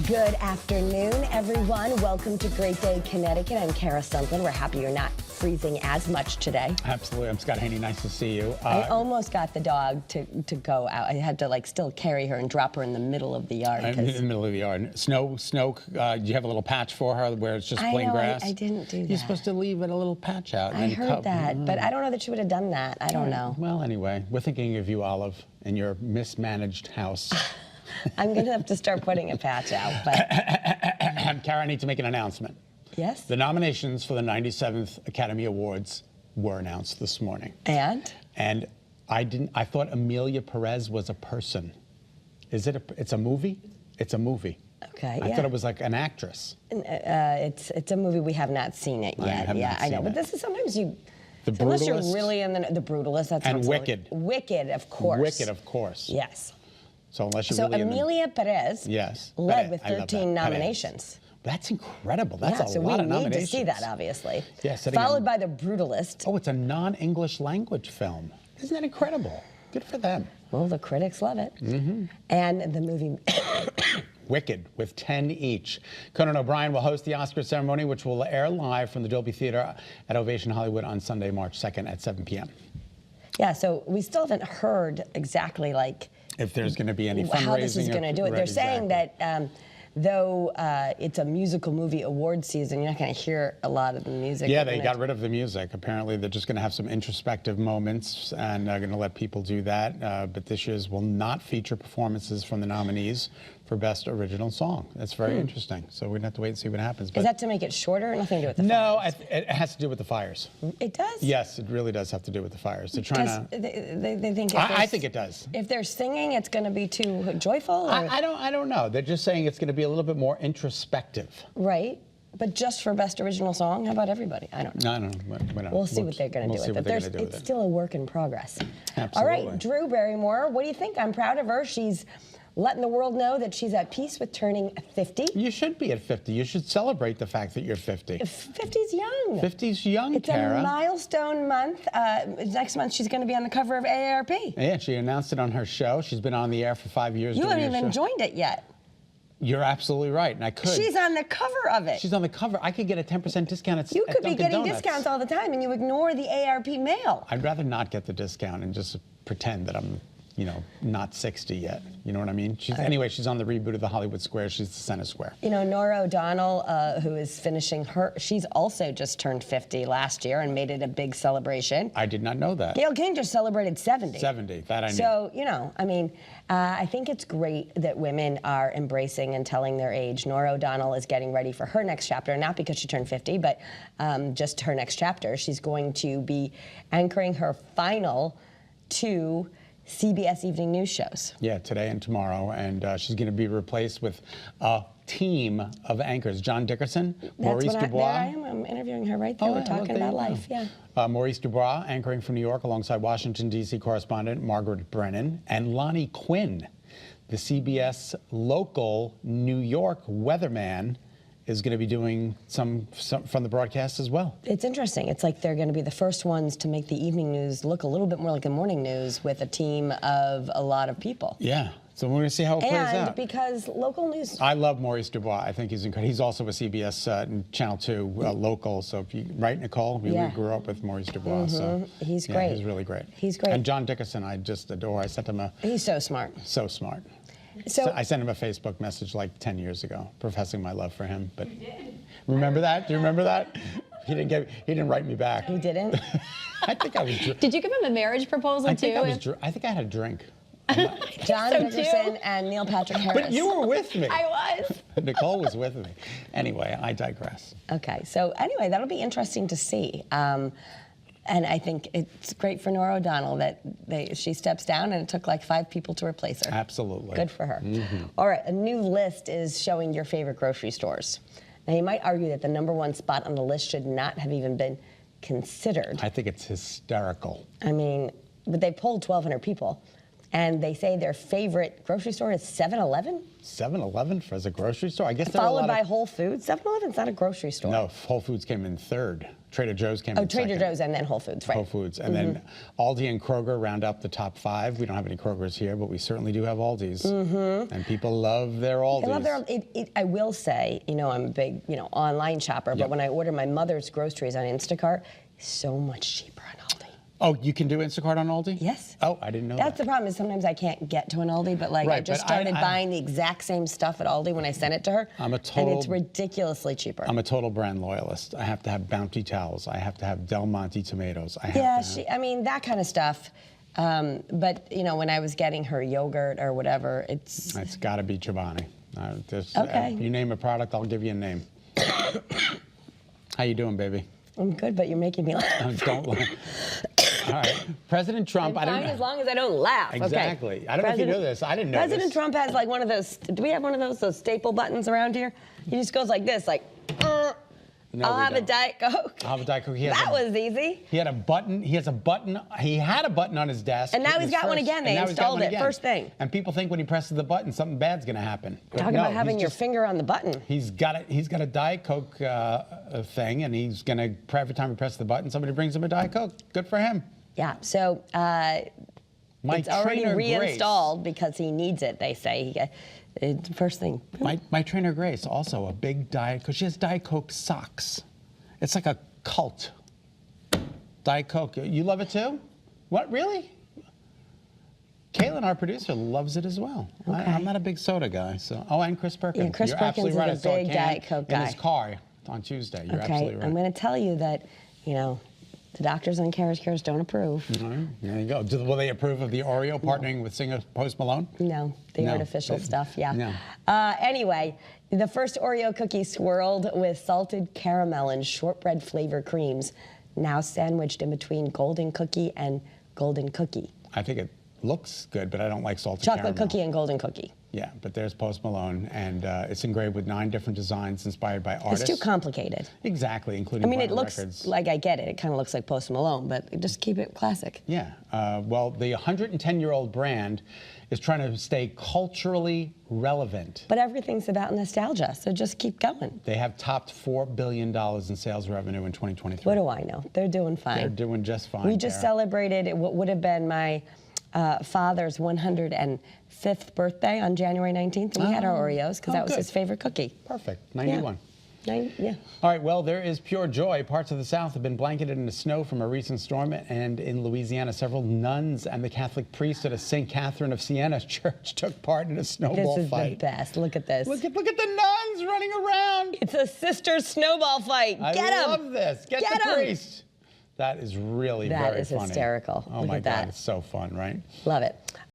Good afternoon, everyone. Welcome to Great Day Connecticut. I'm Kara Sunklin. We're happy you're not freezing as much today. Absolutely. I'm Scott Haney. Nice to see you. I almost got the dog to go out. I had to still carry her and drop her in the middle of the yard. In the middle of the yard. Snow. Do you have a little patch for her where it's just plain grass? I didn't do that. You're supposed to leave it a little patch out. I heard that, but I don't know that she would have done that. I don't know. Well, anyway, we're thinking of you, Olive, in your mismanaged house. I'm going to have to start putting a patch out. But Kara, I need to make an announcement. Yes? The nominations for the 97th Academy Awards were announced this morning. And I thought Amelia Perez was a person. It's a movie? It's a movie. Okay, I thought it was like an actress. It's a movie. We have not seen it yet. I know. But this is sometimes you... Unless you're really in the Brutalist. That sounds Wicked. Wicked, of course. Wicked, of course. Yes. So unless you're really Amelia Perez led with 13 nominations. That's incredible. That's a lot of nominations. So we need to see that, obviously. Yeah, followed by The Brutalist. Oh, it's a non-English language film. Isn't that incredible? Good for them. Well, the critics love it. Mm-hmm. And the movie... Wicked, with 10 each. Conan O'Brien will host the Oscar ceremony, which will air live from the Dolby Theater at Ovation Hollywood on Sunday, March 2nd at 7 p.m. Yeah, so we still haven't heard exactly if there's going to be any fundraising. How this is going to do it. Right, They're saying that though it's a musical movie award season, you're not going to hear a lot of the music. Yeah, they got rid of the music. Apparently, they're just going to have some introspective moments, and they're going to let people do that. But this year's will not feature performances from the nominees for Best Original Song. That's very interesting. So we're going to have to wait and see what happens. Is that to make it shorter? Nothing to do with the No, fires? it has to do with the fires. It does? Yes, it really does have to do with the fires. They're trying to... They think I think it does. If they're singing, it's going to be too joyful? Or? I don't know. They're just saying it's going to be a little bit more introspective. Right. But just for Best Original Song? How about everybody? I don't know. I don't know. We'll see what they're going to do with it. It's still a work in progress. Absolutely. All right, Drew Barrymore, what do you think? I'm proud of her. She's letting the world know that she's at peace with turning 50. You should be at 50. You should celebrate the fact that you're 50. 50's young. 50's young, it's Kara. It's a milestone month. Next month, she's going to be on the cover of AARP. Yeah, she announced it on her show. She's been on the air for 5 years. You haven't even joined it yet. You're absolutely right, and I could. She's on the cover of it. She's on the cover. I could get a 10% discount at You could be getting Donuts. discounts all the time, and you ignore the AARP mail. I'd rather not get the discount and just pretend that I'm, not 60 yet. You know what I mean? Anyway, she's on the reboot of the Hollywood Square. She's the center square. Nora O'Donnell, who is finishing she's also just turned 50 last year and made it a big celebration. I did not know that. Gayle King just celebrated 70. 70, that I knew. So, I think it's great that women are embracing and telling their age. Nora O'Donnell is getting ready for her next chapter, not because she turned 50, but just her next chapter. She's going to be anchoring her final 2 CBS evening news shows. Yeah, today and tomorrow, and she's going to be replaced with a team of anchors. John Dickerson, Maurice Dubois. There I am. I'm interviewing her right there. We're talking about life. Yeah. Maurice Dubois, anchoring from New York, alongside Washington, D.C. correspondent Margaret Brennan, and Lonnie Quinn, the CBS local New York weatherman, is going to be doing some from the broadcast as well. It's interesting. It's like they're going to be the first ones to make the evening news look a little bit more like the morning news with a team of a lot of people. Yeah. So we're going to see how it plays out. And because local news... I love Maurice Dubois. I think he's incredible. He's also a CBS Channel 2 local. So if you... Right, Nicole? We grew up with Maurice Dubois. So he's great. He's really great. He's great. And John Dickerson, I just adore. I sent him a... He's so smart. So smart. So I sent him a Facebook message like 10 years ago, professing my love for him. But you did. Remember that? Do you remember that? He didn't write me back. He didn't? I think I was... Did you give him a marriage proposal too? I think I had a drink. John Dickerson and Neil Patrick Harris. But you were with me. I was. Nicole was with me. Anyway, I digress. Okay, so anyway, that'll be interesting to see. And I think it's great for Nora O'Donnell that she steps down and it took like 5 people to replace her. Absolutely. Good for her. All right, a new list is showing your favorite grocery stores. Now, you might argue that the #1 spot on the list should not have even been considered. I think it's hysterical. I mean, but they polled 1,200 people. and they say their favorite grocery store is 7-Eleven. 7-Eleven as a grocery store? I guess there are a Followed lot by of... Whole Foods. 7-Eleven's not a grocery store. No, Whole Foods came in third. Trader Joe's came in Oh, Trader second. Joe's and then Whole Foods, right. Whole Foods. And then Aldi and Kroger round up the top 5. We don't have any Krogers here, but we certainly do have Aldi's. And people love their Aldi's. I love their, I will say, you know, I'm a big, you know, online shopper, but when I order my mother's groceries on Instacart, so much cheaper on Aldi. Oh, you can do Instacart on Aldi? Yes. Oh, I didn't know That's that. the problem is sometimes I can't get to an Aldi, but like I Right, just but started buying the exact same stuff at Aldi when I sent it to her. I'm a total- And it's ridiculously cheaper. I'm a total brand loyalist. I have to have Bounty towels. I have to have Del Monte tomatoes. I have to have... I mean, that kind of stuff. But, you know, when I was getting her yogurt or whatever, it's got to be Chobani. Okay. You name a product, I'll give you a name. How you doing, baby? I'm good, but you're making me laugh. Don't laugh. All right. President Trump, I'm fine as long as I don't laugh. Exactly. Okay. I don't know if you know this. I didn't know President this. Trump has like one of those, do we have one of those staple buttons around here? He just goes like this, like, No, I'll we have a don't. Diet Coke. I'll have a Diet Coke. That was easy. He had a button. He has a button. He had a button on his desk. And now It he's was got one first- again. and They now he's got installed one it, again. first thing. And people think when he presses the button, something bad's going to happen. But Talking no, about having he's your just- finger on the button. He's got a Diet Coke thing, and he's going to, every time he presses the button, somebody brings him a Diet Coke. Good for him. Yeah, so My it's already trainer, reinstalled because he needs it, they say. First thing. My trainer Grace, also a big Diet Coke. She has Diet Coke socks. It's like a cult. Diet Coke. You love it too? What, really? Caitlin, our producer, loves it as well. Okay. I'm not a big soda guy, so. Oh, and Chris Perkins. Yeah, Chris You're Perkins absolutely right. is a I saw big can Diet Coke in guy. his car on Tuesday. You're absolutely right. I'm going to tell you that, you know, the doctors on Kara's Cures don't approve. All right, there you go. Will they approve of the Oreo partnering with singer Post Malone? No, the No. artificial stuff, yeah. No. Anyway, the first Oreo cookie swirled with salted caramel and shortbread flavor creams, now sandwiched in between golden cookie and golden cookie. I think it looks good, but I don't like salted Chocolate caramel. cookie and golden cookie. Yeah, but there's Post Malone, and it's engraved with 9 different designs inspired by artists. It's too complicated. Exactly, including I mean, it vinyl looks records. like, I get it, it kind of looks like Post Malone, but just keep it classic. Yeah, well, the 110-year-old brand is trying to stay culturally relevant. But everything's about nostalgia, so just keep going. They have topped $4 billion in sales revenue in 2023. What do I know? They're doing fine. They're doing just fine. We just Tara. celebrated what would have been my father's 105th birthday on January 19th, and we had our Oreos because that was good. his favorite cookie. Perfect, 91. Yeah. All right, well, there is pure joy. Parts of the South have been blanketed in the snow from a recent storm, and in Louisiana, several nuns and the Catholic priest at a St. Catherine of Siena church took part in a snowball This is fight. the best. Look at this. Look at the nuns running around. It's a sister snowball fight. I Get 'em. love this. Get the 'em. priest. That is really That very is funny. hysterical. Oh Look my at God, that. it's so fun, right? Love it.